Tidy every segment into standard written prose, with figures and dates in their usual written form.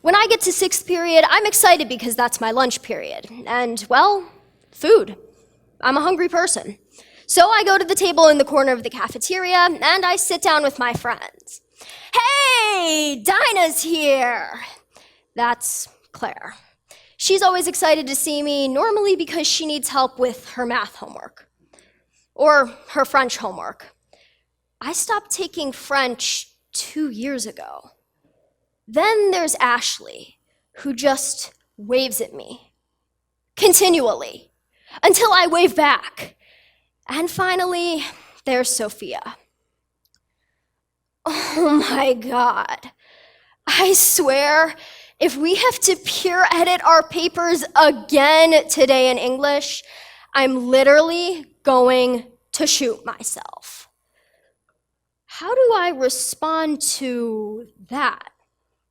When I get to sixth period, I'm excited because that's my lunch period. And, well, food. I'm a hungry person. So I go to the table in the corner of the cafeteria, and I sit down with my friends. Hey, Dinah's here! That's Claire. She's always excited to see me, normally because she needs help with her math homework. Or her French homework. I stopped taking French 2 years ago. Then there's Ashley, who just waves at me. Continually. Until I wave back. And finally, there's Sophia. Oh my God. I swear, if we have to peer edit our papers again today in English, I'm literally going to shoot myself. How do I respond to that?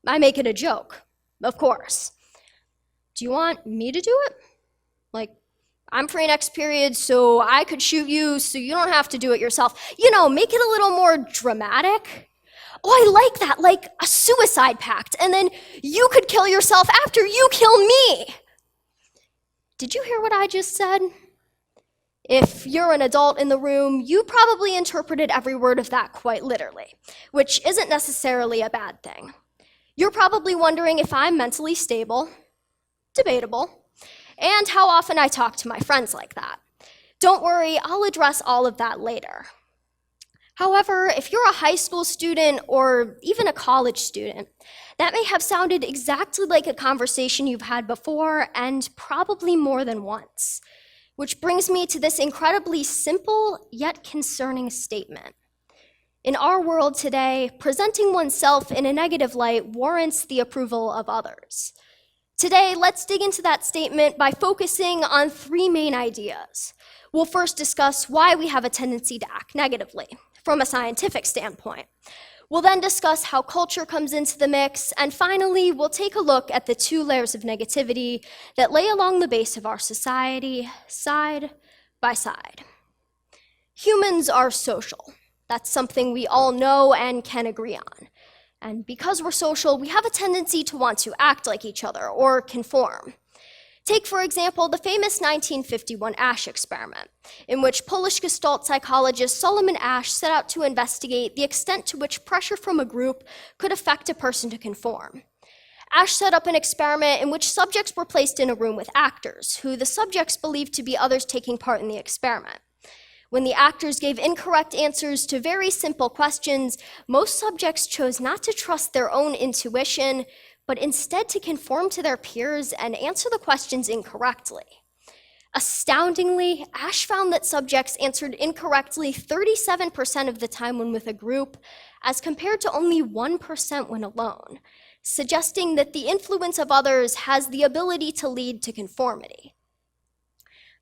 I make it a joke, of course. Do you want me to do it? Like, I'm free next period, so I could shoot you so you don't have to do it yourself. You know, make it a little more dramatic. Oh, I like that, like a suicide pact, and then you could kill yourself after you kill me. Did you hear what I just said? If you're an adult in the room, you probably interpreted every word of that quite literally, which isn't necessarily a bad thing. You're probably wondering if I'm mentally stable, debatable, and how often I talk to my friends like that. Don't worry, I'll address all of that later. However, if you're a high school student or even a college student, that may have sounded exactly like a conversation you've had before and probably more than once. Which brings me to this incredibly simple yet concerning statement. In our world today, presenting oneself in a negative light warrants the approval of others. Today, let's dig into that statement by focusing on 3 main ideas. We'll first discuss why we have a tendency to act negatively from a scientific standpoint. We'll then discuss how culture comes into the mix, and finally, we'll take a look at the 2 layers of negativity that lay along the base of our society, side by side. Humans are social. That's something we all know and can agree on. And because we're social, we have a tendency to want to act like each other or conform. Take, for example, the famous 1951 Asch experiment, in which Polish Gestalt psychologist Solomon Asch set out to investigate the extent to which pressure from a group could affect a person to conform. Asch set up an experiment in which subjects were placed in a room with actors, who the subjects believed to be others taking part in the experiment. When the actors gave incorrect answers to very simple questions, most subjects chose not to trust their own intuition, but instead to conform to their peers and answer the questions incorrectly. Astoundingly, Asch found that subjects answered incorrectly 37% of the time when with a group, as compared to only 1% when alone, suggesting that the influence of others has the ability to lead to conformity.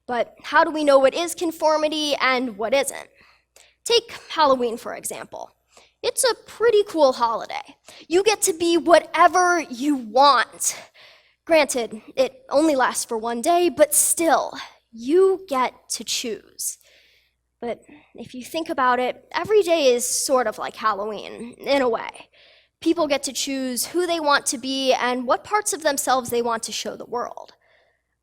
But how do we know what is conformity and what isn't? Take Halloween, for example. It's a pretty cool holiday. You get to be whatever you want. Granted, it only lasts for 1 day, but still, you get to choose. But if you think about it, every day is sort of like Halloween, in a way. People get to choose who they want to be and what parts of themselves they want to show the world.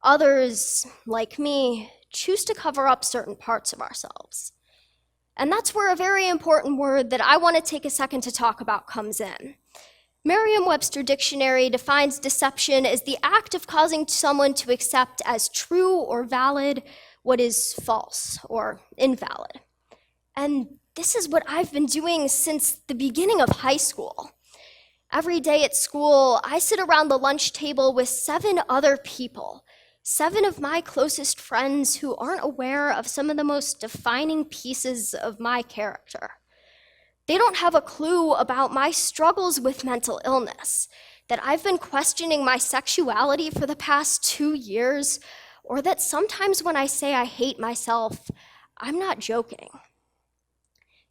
Others, like me, choose to cover up certain parts of ourselves. And that's where a very important word that I want to take a second to talk about comes in. Merriam-Webster Dictionary defines deception as the act of causing someone to accept as true or valid what is false or invalid. And this is what I've been doing since the beginning of high school. Every day at school, I sit around the lunch table with 7 other people, 7 of my closest friends who aren't aware of some of the most defining pieces of my character. They don't have a clue about my struggles with mental illness, that I've been questioning my sexuality for the past 2 years, or that sometimes when I say I hate myself, I'm not joking.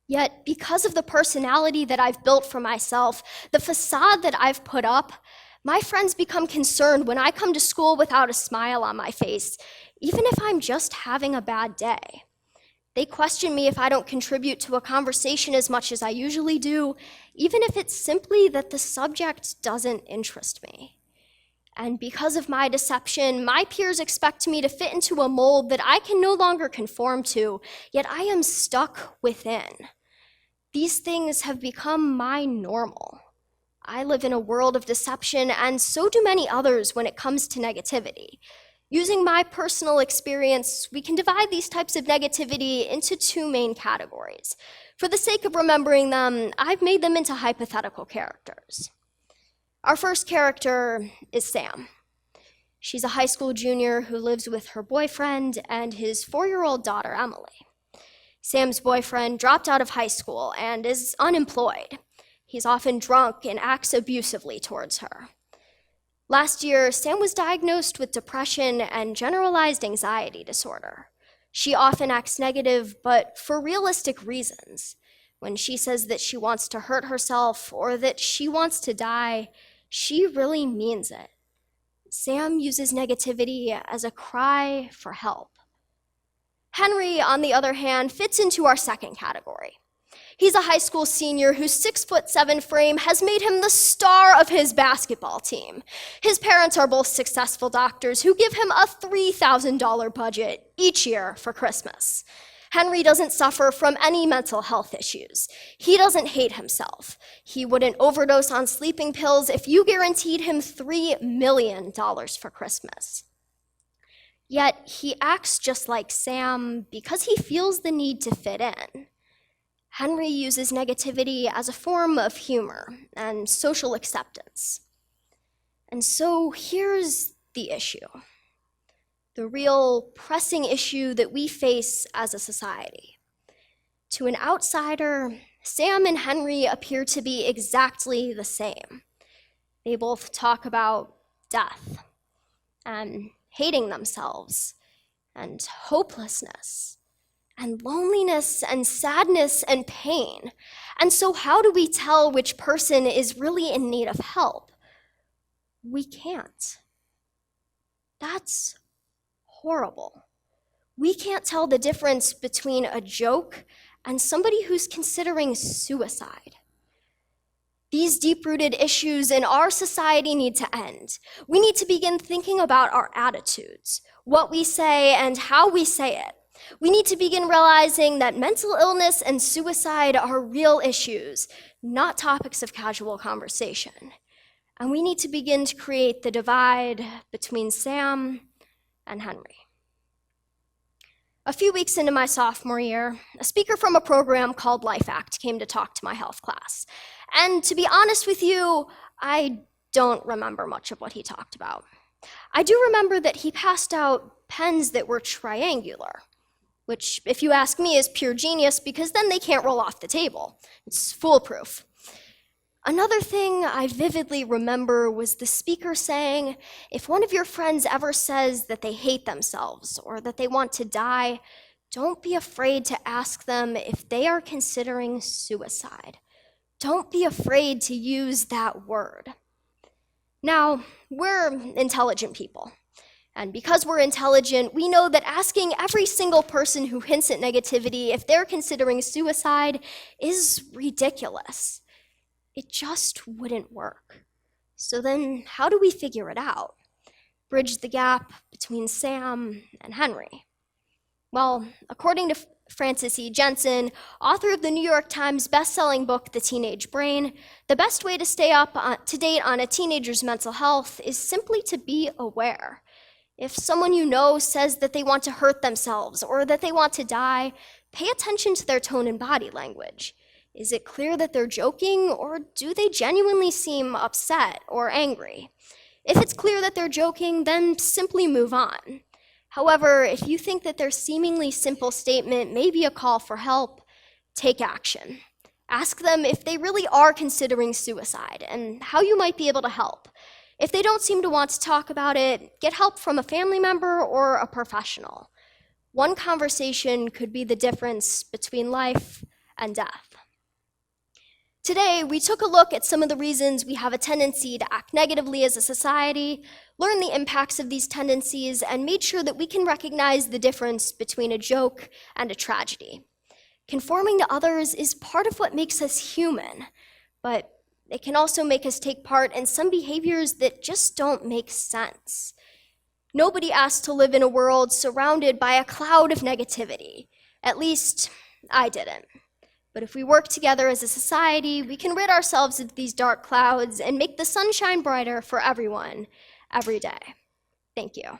Yet, because of the personality that I've built for myself, the facade that I've put up, my friends become concerned when I come to school without a smile on my face, even if I'm just having a bad day. They question me if I don't contribute to a conversation as much as I usually do, even if it's simply that the subject doesn't interest me. And because of my deception, my peers expect me to fit into a mold that I can no longer conform to, yet I am stuck within. These things have become my normal. I live in a world of deception, and so do many others when it comes to negativity. Using my personal experience, we can divide these types of negativity into two main categories. For the sake of remembering them, I've made them into hypothetical characters. Our first character is Sam. She's a high school junior who lives with her boyfriend and his 4-year-old daughter, Emily. Sam's boyfriend dropped out of high school and is unemployed. He's often drunk and acts abusively towards her. Last year, Sam was diagnosed with depression and generalized anxiety disorder. She often acts negative, but for realistic reasons. When she says that she wants to hurt herself or that she wants to die, she really means it. Sam uses negativity as a cry for help. Henry, on the other hand, fits into our second category. He's a high school senior whose 6'7" frame has made him the star of his basketball team. His parents are both successful doctors who give him a $3,000 budget each year for Christmas. Henry doesn't suffer from any mental health issues. He doesn't hate himself. He wouldn't overdose on sleeping pills if you guaranteed him $3 million for Christmas. Yet he acts just like Sam because he feels the need to fit in. Henry uses negativity as a form of humor and social acceptance. And so here's the issue. The real pressing issue that we face as a society. To an outsider, Sam and Henry appear to be exactly the same. They both talk about death and hating themselves and hopelessness and loneliness and sadness and pain. And so how do we tell which person is really in need of help? We can't. That's horrible. We can't tell the difference between a joke and somebody who's considering suicide. These deep-rooted issues in our society need to end. We need to begin thinking about our attitudes, what we say and how we say it. We need to begin realizing that mental illness and suicide are real issues, not topics of casual conversation. And we need to begin to create the divide between Sam and Henry. A few weeks into my sophomore year, a speaker from a program called Life Act came to talk to my health class. And to be honest with you, I don't remember much of what he talked about. I do remember that he passed out pens that were triangular, which, if you ask me, is pure genius because then they can't roll off the table. It's foolproof. Another thing I vividly remember was the speaker saying, if one of your friends ever says that they hate themselves or that they want to die, don't be afraid to ask them if they are considering suicide. Don't be afraid to use that word. Now, we're intelligent people. And because we're intelligent, we know that asking every single person who hints at negativity if they're considering suicide is ridiculous. It just wouldn't work. So then how do we figure it out? Bridge the gap between Sam and Henry? Well, according to Frances E. Jensen, author of the New York Times best-selling book, The Teenage Brain, the best way to stay up to date on a teenager's mental health is simply to be aware. If someone you know says that they want to hurt themselves or that they want to die, pay attention to their tone and body language. Is it clear that they're joking, or do they genuinely seem upset or angry? If it's clear that they're joking, then simply move on. However, if you think that their seemingly simple statement may be a call for help, take action. Ask them if they really are considering suicide and how you might be able to help. If they don't seem to want to talk about it, get help from a family member or a professional. One conversation could be the difference between life and death. Today, we took a look at some of the reasons we have a tendency to act negatively as a society, learned the impacts of these tendencies, and made sure that we can recognize the difference between a joke and a tragedy. Conforming to others is part of what makes us human, but it can also make us take part in some behaviors that just don't make sense. Nobody asked to live in a world surrounded by a cloud of negativity. At least, I didn't. But if we work together as a society, we can rid ourselves of these dark clouds and make the sunshine brighter for everyone, every day. Thank you.